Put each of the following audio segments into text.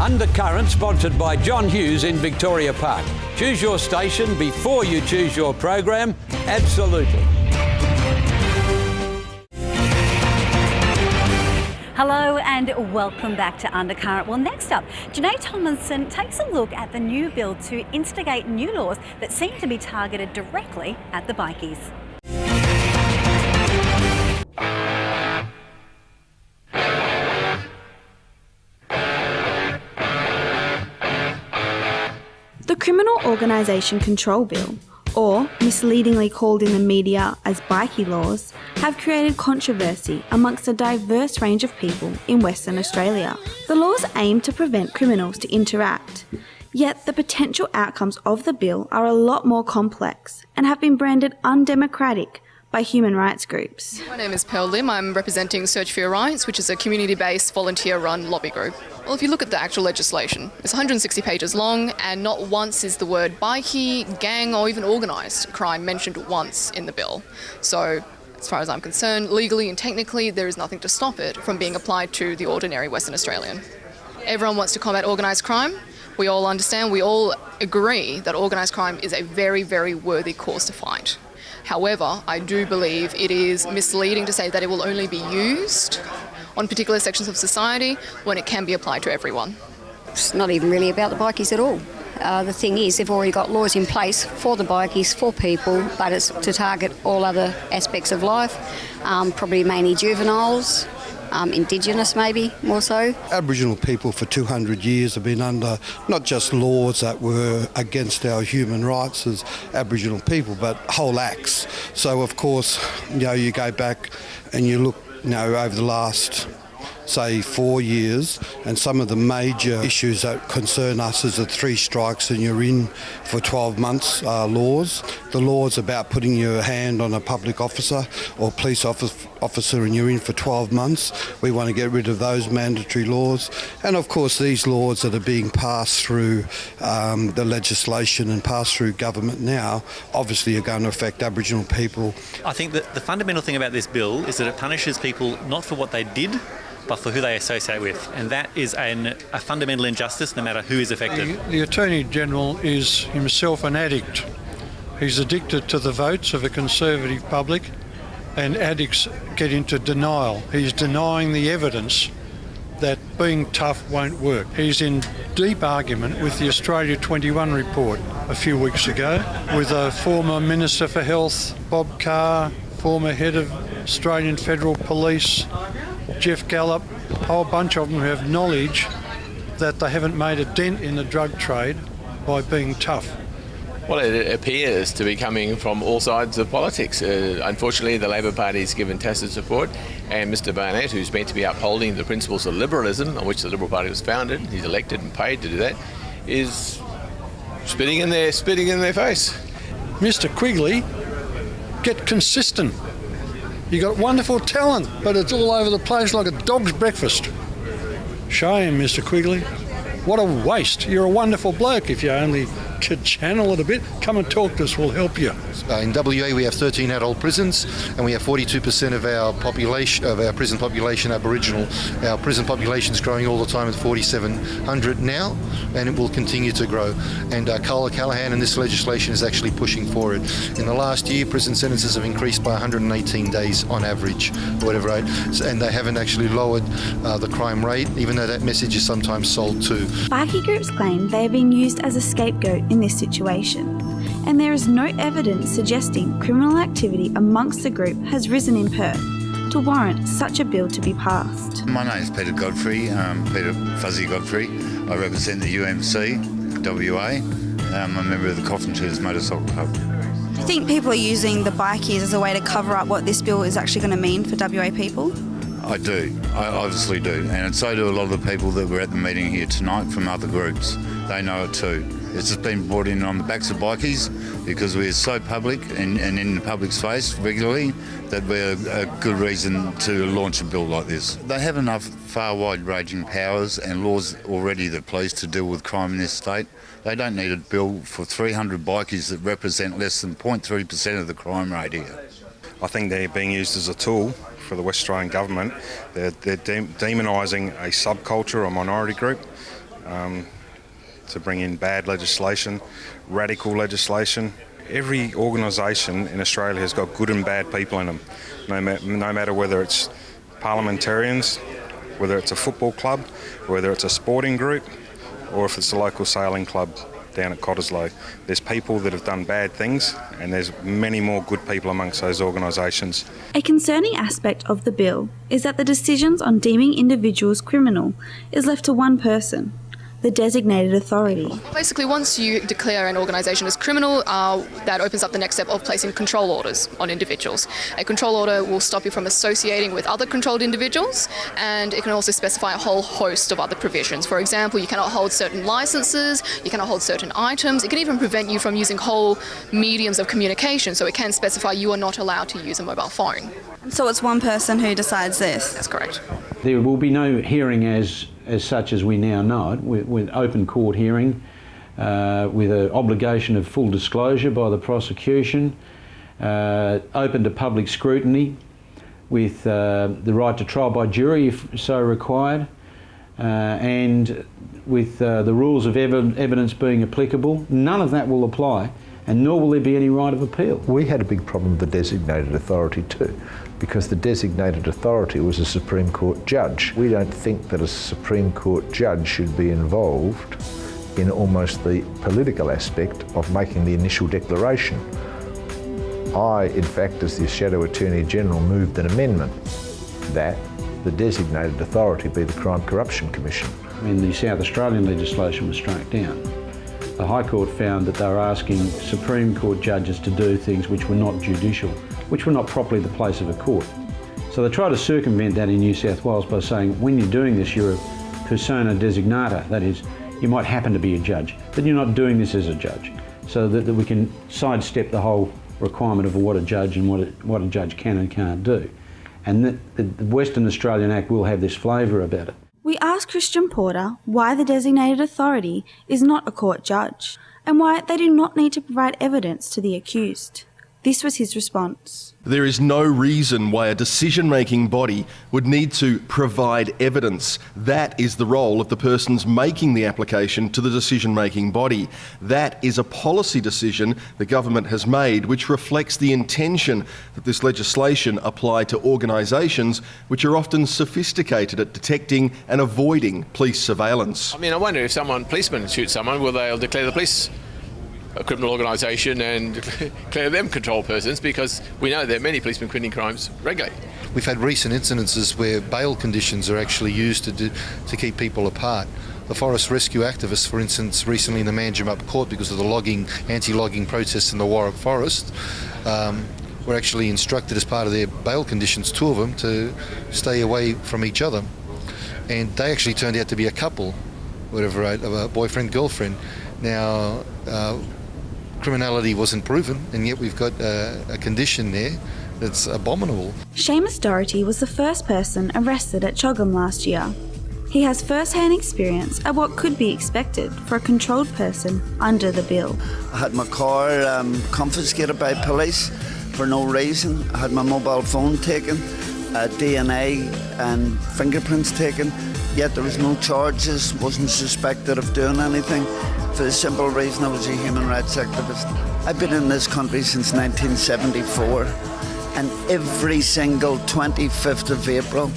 Undercurrent, sponsored by John Hughes in Victoria Park. Choose your station before you choose your program. Absolutely. Hello and welcome back to Undercurrent. Well, next up, Janae Tomlinson takes a look at the new bill to instigate new laws that seem to be targeted directly at the bikies. The Criminal Organisation Control Bill, or misleadingly called in the media as bikie laws, have created controversy amongst a diverse range of people in Western Australia. The laws aim to prevent criminals to interact, yet the potential outcomes of the bill are a lot more complex and have been branded undemocratic by human rights groups. My name is Pearl Lim. I'm representing Search for Your Rights, which is a community-based, volunteer-run lobby group. Well, if you look at the actual legislation, it's 160 pages long, and not once is the word bikie, gang, or even organised crime mentioned once in the bill. So, as far as I'm concerned, legally and technically, there is nothing to stop it from being applied to the ordinary Western Australian. Everyone wants to combat organised crime. We all understand, we all agree that organised crime is a very, very worthy cause to fight. However, I do believe it is misleading to say that it will only be used on particular sections of society when it can be applied to everyone. It's not even really about the bikies at all. The thing is, they've already got laws in place for the bikies, for people, but it's to target all other aspects of life, probably mainly juveniles, Indigenous maybe more so. Aboriginal people for 200 years have been under not just laws that were against our human rights as Aboriginal people, but whole acts. So of course, you go back and you look, over the last, say, 4 years, and some of the major issues that concern us is the 3 strikes and you're in for 12 months laws. The laws about putting your hand on a public officer or police officer and you're in for 12 months. We want to get rid of those mandatory laws. And of course these laws that are being passed through the legislation and passed through government now obviously are going to affect Aboriginal people. I think that the fundamental thing about this bill is that it punishes people not for what they did, but for who they associate with, and that is a fundamental injustice no matter who is affected. The Attorney-General is himself an addict. He's addicted to the votes of a conservative public, and addicts get into denial. He's denying the evidence that being tough won't work. He's in deep argument with the Australia 21 report a few weeks ago with a former Minister for Health, Bob Carr, former head of Australian Federal Police, Jeff Gallup, a whole bunch of them who have knowledge that they haven't made a dent in the drug trade by being tough. Well, it appears to be coming from all sides of politics. Unfortunately, the Labor Party's given tacit support, and Mr Barnett, who's meant to be upholding the principles of liberalism on which the Liberal Party was founded, he's elected and paid to do that, is spitting in their face. Mr Quigley, get consistent. You got wonderful talent, but it's all over the place like a dog's breakfast. Shame, Mr Quigley. What a waste. You're a wonderful bloke. If you only could channel it a bit, come and talk to us, we'll help you. In WA we have 13 adult prisons and we have 42% of our population, of our prison population Aboriginal. Our prison population is growing all the time at 4,700 now, and it will continue to grow. And Carla Callaghan and this legislation is actually pushing for it. In the last year, prison sentences have increased by 118 days on average, or whatever, right? And they haven't actually lowered the crime rate, even though that message is sometimes sold too. Bikie groups claim they are being used as a scapegoat in this situation, and there is no evidence suggesting criminal activity amongst the group has risen in Perth to warrant such a bill to be passed. My name is Peter Godfrey, Peter Fuzzy Godfrey. I represent the UMC, WA. I'm a member of the Coffin Motorcycle Club. Do you think people are using the bikies as a way to cover up what this bill is actually going to mean for WA people? I do. I obviously do. And so do a lot of the people that were at the meeting here tonight from other groups. They know it too. It's just been brought in on the backs of bikies because we're so public and in the public's face regularly that we're a good reason to launch a bill like this. They have enough far wide-ranging powers and laws already that police to deal with crime in this state. They don't need a bill for 300 bikies that represent less than 0.3% of the crime rate here. I think they're being used as a tool for the West Australian government. They're demonising a subculture or minority group. to bring in bad legislation, radical legislation. Every organisation in Australia has got good and bad people in them, no matter whether it's parliamentarians, whether it's a football club, whether it's a sporting group, or if it's a local sailing club down at Cottesloe. There's people that have done bad things, and there's many more good people amongst those organisations. A concerning aspect of the bill is that the decisions on deeming individuals criminal is left to one person, the designated authority. Basically, once you declare an organisation as criminal, that opens up the next step of placing control orders on individuals. A control order will stop you from associating with other controlled individuals, and it can also specify a whole host of other provisions. For example, you cannot hold certain licences, you cannot hold certain items, it can even prevent you from using whole mediums of communication, so it can specify you are not allowed to use a mobile phone. So it's one person who decides this? That's correct. There will be no hearing as such as we now know it, with open court hearing, with an obligation of full disclosure by the prosecution, open to public scrutiny, with the right to trial by jury if so required, and with the rules of evidence being applicable. None of that will apply, and nor will there be any right of appeal. We had a big problem with the designated authority too, because the designated authority was a Supreme Court judge. We don't think that a Supreme Court judge should be involved in almost the political aspect of making the initial declaration. I, in fact, as the Shadow Attorney General, moved an amendment that the designated authority be the Crime Corruption Commission. When the South Australian legislation was struck down, the High Court found that they were asking Supreme Court judges to do things which were not judicial, which were not properly the place of a court. So they tried to circumvent that in New South Wales by saying, when you're doing this, you're a persona designata, that is, you might happen to be a judge, but you're not doing this as a judge, so that we can sidestep the whole requirement of what a judge and what a judge can and can't do. And the Western Australian Act will have this flavour about it. We asked Christian Porter why the designated authority is not a court judge, and why they do not need to provide evidence to the accused. This was his response. There is no reason why a decision-making body would need to provide evidence. That is the role of the persons making the application to the decision-making body. That is a policy decision the government has made, which reflects the intention that this legislation apply to organisations which are often sophisticated at detecting and avoiding police surveillance. I mean, I wonder if policemen shoot someone, will they declare the police a criminal organisation and declare them control persons, because we know there are many policemen committing crimes regularly. We've had recent incidences where bail conditions are actually used to keep people apart. The forest rescue activists, for instance, recently in the Manjimup court, because of the anti-logging protests in the Warwick Forest, were actually instructed as part of their bail conditions, two of them, to stay away from each other. And they actually turned out to be a couple, whatever, a boyfriend-girlfriend. Now, criminality wasn't proven, and yet we've got a condition there that's abominable. Seamus Doherty was the first person arrested at Choggum last year. He has first-hand experience at what could be expected for a controlled person under the bill. I had my car confiscated by police for no reason. I had my mobile phone taken, DNA and fingerprints taken, yet there was no charges, wasn't suspected of doing anything, for the simple reason I was a human rights activist. I've been in this country since 1974, and every single 25th of April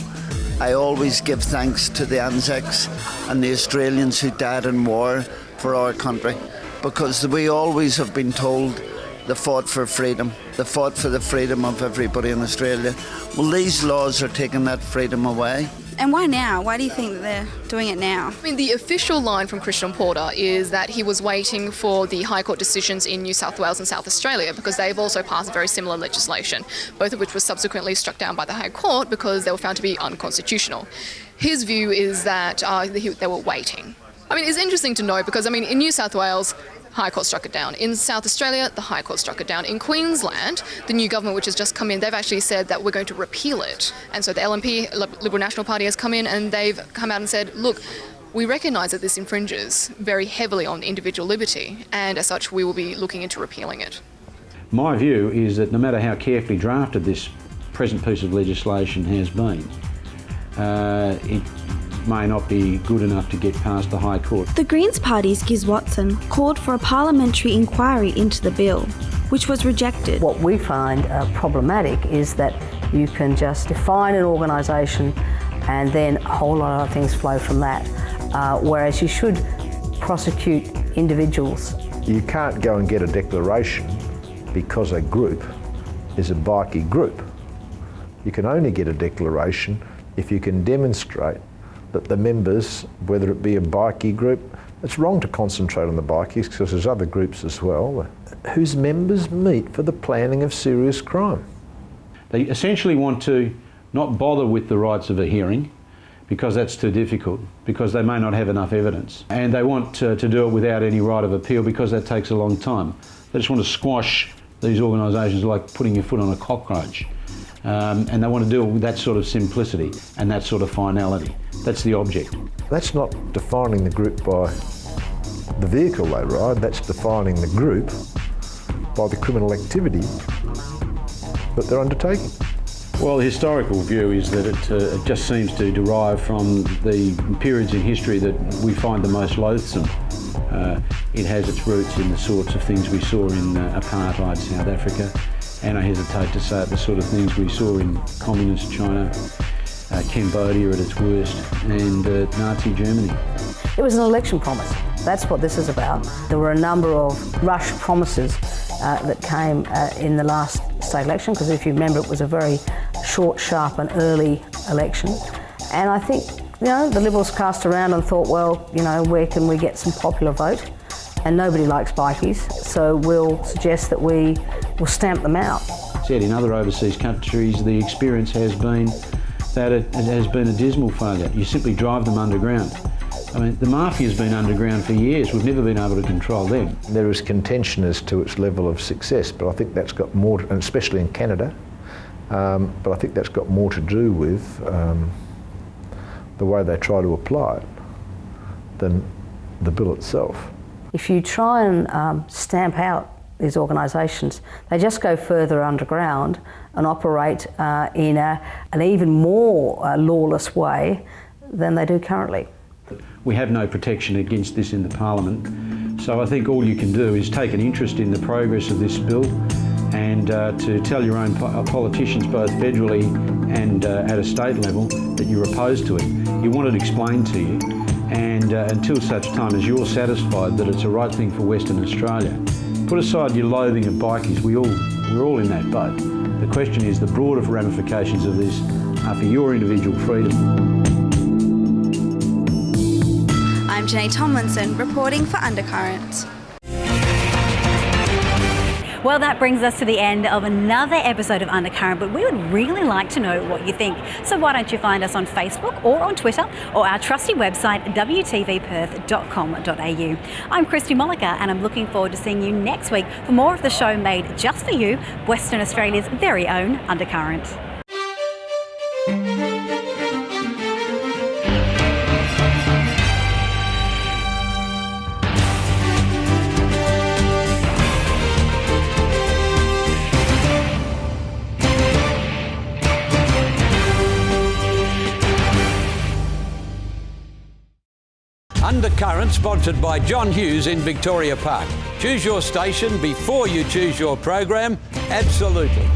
I always give thanks to the Anzacs and the Australians who died in war for our country, because we always have been told they fought for freedom, they fought for the freedom of everybody in Australia. Well, these laws are taking that freedom away. And why now? Why do you think that they're doing it now? I mean, the official line from Christian Porter is that he was waiting for the High Court decisions in New South Wales and South Australia, because they've also passed very similar legislation, both of which was subsequently struck down by the High Court because they were found to be unconstitutional. His view is that they were waiting. I mean, it's interesting to note because, I mean, in New South Wales, High Court struck it down. In South Australia, the High Court struck it down. In Queensland, the new government, which has just come in, they've actually said that we're going to repeal it. And so the LNP, Liberal National Party, has come in and they've come out and said, look, we recognise that this infringes very heavily on individual liberty, and as such, we will be looking into repealing it. My view is that no matter how carefully drafted this present piece of legislation has been, may not be good enough to get past the High Court. The Greens Party's Giz Watson called for a parliamentary inquiry into the bill, which was rejected. What we find problematic is that you can just define an organisation and then a whole lot of things flow from that, whereas you should prosecute individuals. You can't go and get a declaration because a group is a bikie group. You can only get a declaration if you can demonstrate that the members, whether it be a bikie group, it's wrong to concentrate on the bikies because there's other groups as well, whose members meet for the planning of serious crime. They essentially want to not bother with the rights of a hearing because that's too difficult, because they may not have enough evidence. And they want to do it without any right of appeal because that takes a long time. They just want to squash these organisations like putting your foot on a cockroach. And they want to do it with that sort of simplicity and that sort of finality. That's the object. That's not defining the group by the vehicle they ride, that's defining the group by the criminal activity that they're undertaking. Well, the historical view is that it just seems to derive from the periods in history that we find the most loathsome. It has its roots in the sorts of things we saw in apartheid South Africa, and I hesitate to say it, the sort of things we saw in communist China, Cambodia at its worst, and Nazi Germany. It was an election promise. That's what this is about. There were a number of rush promises that came in the last state election, because if you remember, it was a very short, sharp and early election. And I think, the Liberals cast around and thought, well, where can we get some popular vote? And nobody likes bikies, so we'll suggest that we will stamp them out. Said in other overseas countries, the experience has been that it has been a dismal failure. You simply drive them underground. I mean, the mafia's been underground for years. We've never been able to control them. There is contention as to its level of success, but I think that's got more, and especially in Canada, but I think that's got more to do with the way they try to apply it than the bill itself. If you try and stamp out these organisations, they just go further underground and operate in an even more lawless way than they do currently. We have no protection against this in the Parliament, so I think all you can do is take an interest in the progress of this bill and to tell your own politicians, both federally and at a state level, that you're opposed to it. You want it explained to you, and until such time as you're satisfied that it's the right thing for Western Australia, put aside your loathing of bikies. We're all in that boat. The question is the broader ramifications of this are for your individual freedom. I'm Janae Tomlinson, reporting for Undercurrent. Well, that brings us to the end of another episode of Undercurrent, but we would really like to know what you think. So why don't you find us on Facebook or on Twitter or our trusty website, wtvperth.com.au. I'm Christy Molliker, and I'm looking forward to seeing you next week for more of the show made just for you, Western Australia's very own Undercurrent. Undercurrent, sponsored by John Hughes in Victoria Park. Choose your station before you choose your program. Absolutely.